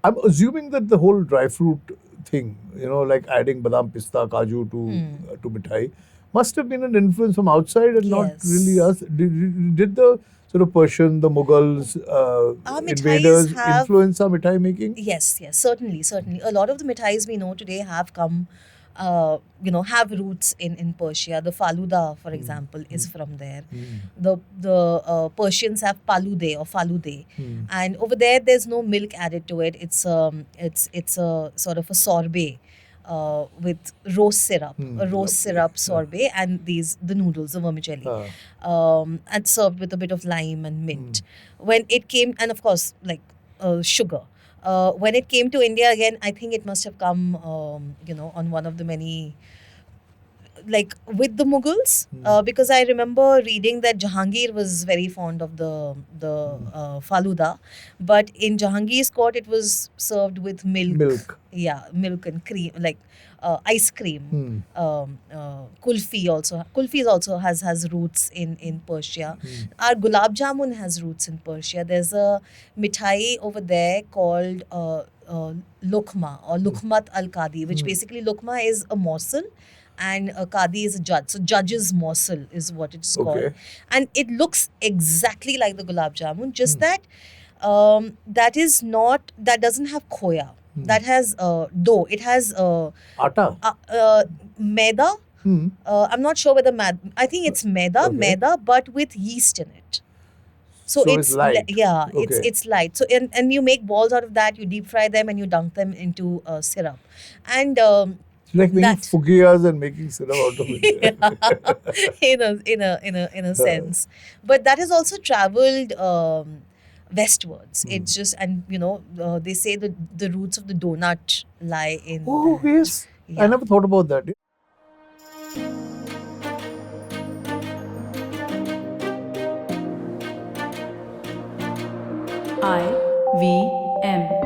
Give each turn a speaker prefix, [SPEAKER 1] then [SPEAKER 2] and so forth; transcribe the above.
[SPEAKER 1] I'm assuming that the whole dry fruit thing, like adding badam, pista, kaju to mithai, must have been an influence from outside and not really
[SPEAKER 2] Yes.
[SPEAKER 1] us. Did the sort of Persian, the Mughals,
[SPEAKER 2] Our mithais
[SPEAKER 1] invaders
[SPEAKER 2] have
[SPEAKER 1] influence our mithai making?
[SPEAKER 2] Yes, certainly, certainly. A lot of the mithais we know today have come, have roots in Persia. The Faluda, for example, is from there. The Persians have palude or falude, and over there there's no milk added to it. It's a sort of a sorbet. With rose syrup, a rose
[SPEAKER 1] Lovely.
[SPEAKER 2] syrup sorbet, and the noodles, the vermicelli, and served with a bit of lime and mint. When it came, and of course, like sugar. When it came to India again, I think it must have come, on one of the many, like with the Mughals, because I remember reading that Jahangir was very fond of the faluda, but in Jahangir's court it was served with milk.
[SPEAKER 1] Milk.
[SPEAKER 2] Yeah, milk and cream, like ice cream. Kulfi also. Kulfi also has roots in Persia. Our gulab jamun has roots in Persia. There's a mithai over there called lokma or lukmat al kadi, which basically lokma is a morsel and Kadi is a judge. So judge's morsel is what it's called.
[SPEAKER 1] Okay.
[SPEAKER 2] And it looks exactly like the gulab jamun, just that that doesn't have khoya. That has dough. It has
[SPEAKER 1] Atta.
[SPEAKER 2] maida. I'm not sure whether I think it's maida, but with yeast in it. So,
[SPEAKER 1] So it's light.
[SPEAKER 2] yeah,
[SPEAKER 1] Okay.
[SPEAKER 2] it's light. So and you make balls out of that. You deep fry them and you dunk them into syrup, and
[SPEAKER 1] It's like making
[SPEAKER 2] that
[SPEAKER 1] fugiyas and making syrup out of it.
[SPEAKER 2] in a sense, but that has also traveled westwards. It's just, and they say that the roots of the donut lie in
[SPEAKER 1] Oh,
[SPEAKER 2] that.
[SPEAKER 1] yes.
[SPEAKER 2] Yeah.
[SPEAKER 1] I never thought about that.
[SPEAKER 3] IVM